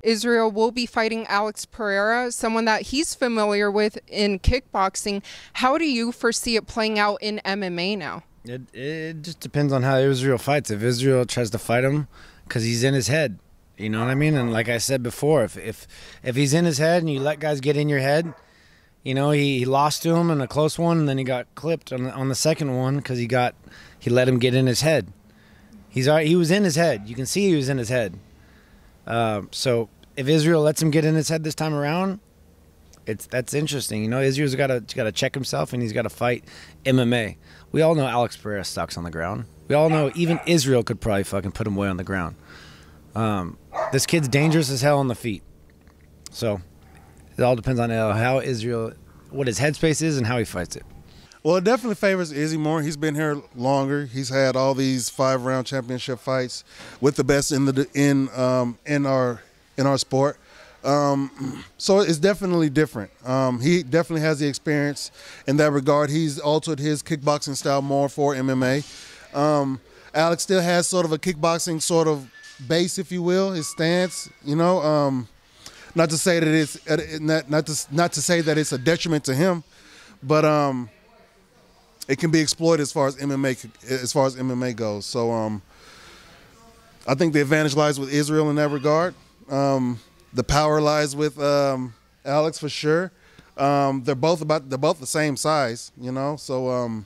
Israel will be fighting Alex Pereira, someone that he's familiar with in kickboxing. How do you foresee it playing out in MMA now? It just depends on how Israel fights. If Israel tries to fight him because he's in his head, you know what I mean? And like I said before, if he's in his head and you let guys get in your head, you know, he lost to him in a close one, and then he got clipped on the second one because he let him get in his head. He was in his head. You can see he was in his head. So if Israel lets him get in his head this time around, that's interesting. You know, Israel's got to check himself, and he's got to fight MMA. We all know Alex Pereira sucks on the ground. We all know even Israel could probably fucking put him away on the ground. This kid's dangerous as hell on the feet. So it all depends on how Israel, what his headspace is and how he fights it. Well, it definitely favors Izzy more. He's been here longer. He's had all these 5-round championship fights with the best in our sport. So it's definitely different. He definitely has the experience in that regard. He's altered his kickboxing style more for MMA. Alex still has sort of a kickboxing sort of base, if you will, his stance. You know, not to say that it's not to say that it's a detriment to him, but it can be exploited as far as MMA goes. So I think the advantage lies with Israel in that regard. The power lies with Alex for sure. They're both the same size, you know. So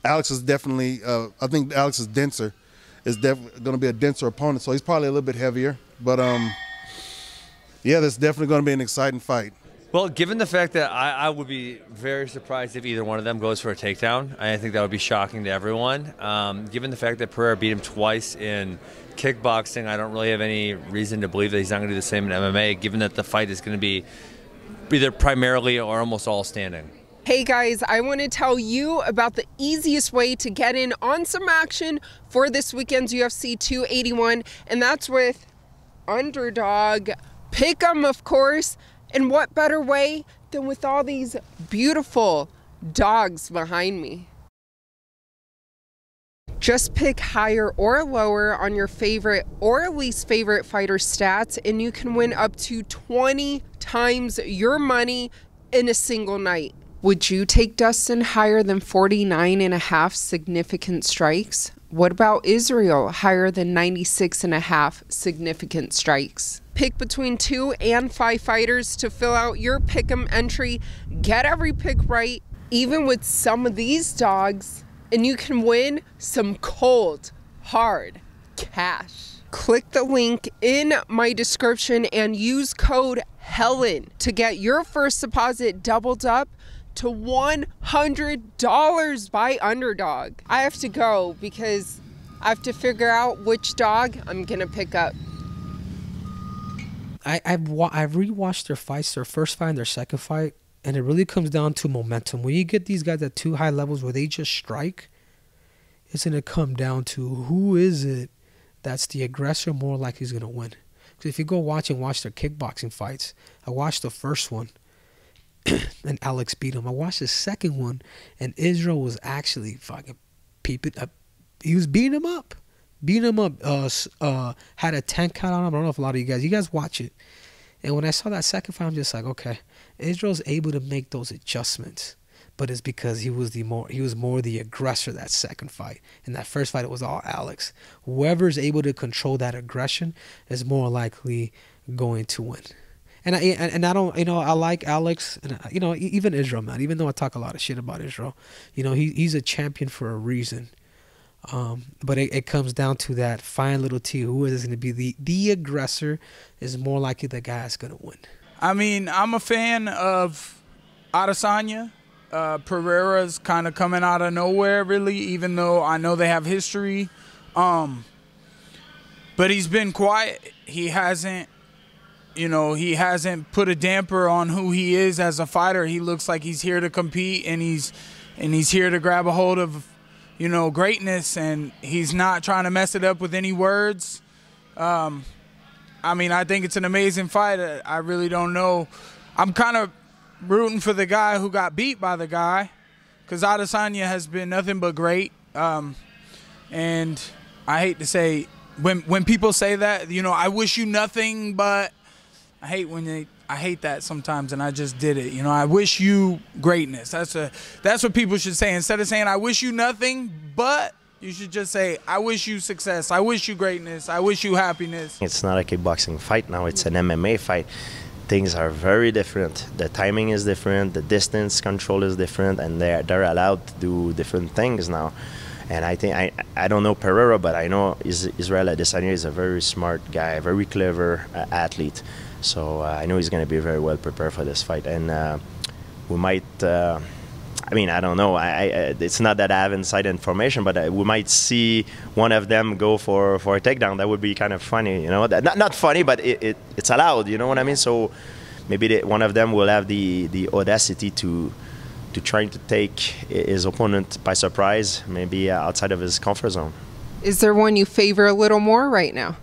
Alex is definitely I think Alex is denser. Is definitely going to be a denser opponent, so he's probably a little bit heavier. But yeah, that's definitely going to be an exciting fight. Well, given the fact that I would be very surprised if either one of them goes for a takedown. I think that would be shocking to everyone. Given the fact that Pereira beat him twice in kickboxing, I don't really have any reason to believe that he's not going to do the same in MMA, given that the fight is going to be either primarily or almost all standing. Hey guys, I want to tell you about the easiest way to get in on some action for this weekend's UFC 281, and that's with Underdog Pick'em, of course. And what better way than with all these beautiful dogs behind me? Just pick higher or lower on your favorite or least favorite fighter stats, and you can win up to 20 times your money in a single night. Would you take Dustin higher than 49.5 significant strikes? What about Israel higher than 96.5 significant strikes? Pick between 2 and 5 fighters to fill out your pick'em entry. Get every pick right, even with some of these dogs, and you can win some cold, hard cash. Click the link in my description and use code Helen to get your first deposit doubled up to $100 by Underdog. I have to go because I have to figure out which dog I'm gonna pick up. I've rewatched their fights, their first fight and their second fight, and it really comes down to momentum. When you get these guys at too high levels where they just strike, it's gonna come down to who is it that's the aggressor more likely is gonna win. Because if you go watch their kickboxing fights, I watched the first one and Alex beat him. I watched the second one, and Israel was actually fucking peeping up. He was beating him up. Had a 10 count on him. I don't know if a lot of you guys watch it. And when I saw that second fight, I'm just like, okay, Israel's able to make those adjustments, but it's because he was more the aggressor that second fight. In that first fight, it was all Alex. Whoever's able to control that aggression is more likely going to win. And I don't, you know, I like Alex, and you know, even Israel, man. Even though I talk a lot of shit about Israel, you know, he's a champion for a reason. But it comes down to that fine little T. Who is going to be the aggressor is more likely the guy that's going to win. I mean, I'm a fan of Adesanya. Pereira's kind of coming out of nowhere, really, even though I know they have history. But he's been quiet. He hasn't put a damper on who he is as a fighter. He looks like he's here to compete, and he's here to grab a hold of, you know, greatness, and he's not trying to mess it up with any words. I mean, I think it's an amazing fight. I really don't know. I'm kind of rooting for the guy who got beat by the guy, because Adesanya has been nothing but great. And I hate to say, when people say that, you know, I wish you nothing but I hate that sometimes, and I just did it. You know, I wish you greatness. That's what people should say. Instead of saying I wish you nothing, but you should just say I wish you success. I wish you greatness. I wish you happiness. It's not a kickboxing fight now. It's an MMA fight. Things are very different. The timing is different. The distance control is different, and they're allowed to do different things now. And I think I don't know Pereira, but I know Israel Adesanya is a very smart guy, very clever athlete. So I know he's going to be very well prepared for this fight, and we might. I mean, I don't know. It's not that I have inside information, but we might see one of them go for a takedown. That would be kind of funny, you know. Not funny, but it's allowed. You know what I mean? So maybe one of them will have the audacity to trying to take his opponent by surprise, maybe outside of his comfort zone. Is there one you favor a little more right now?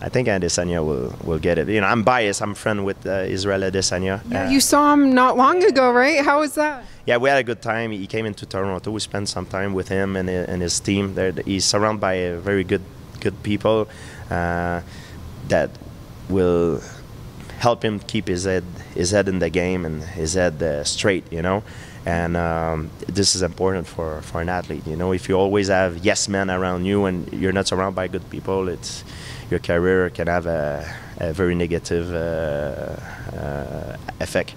I think Adesanya will get it. You know, I'm biased. I'm friend with Israel Adesanya. Yeah, you saw him not long ago, right? How was that? Yeah, we had a good time. He came into Toronto. We spent some time with him and his team. He's surrounded by very good people that will help him keep his head in the game and his head straight, you know. And this is important for an athlete. You know, if you always have yes men around you and you're not surrounded by good people, your career can have a very negative effect.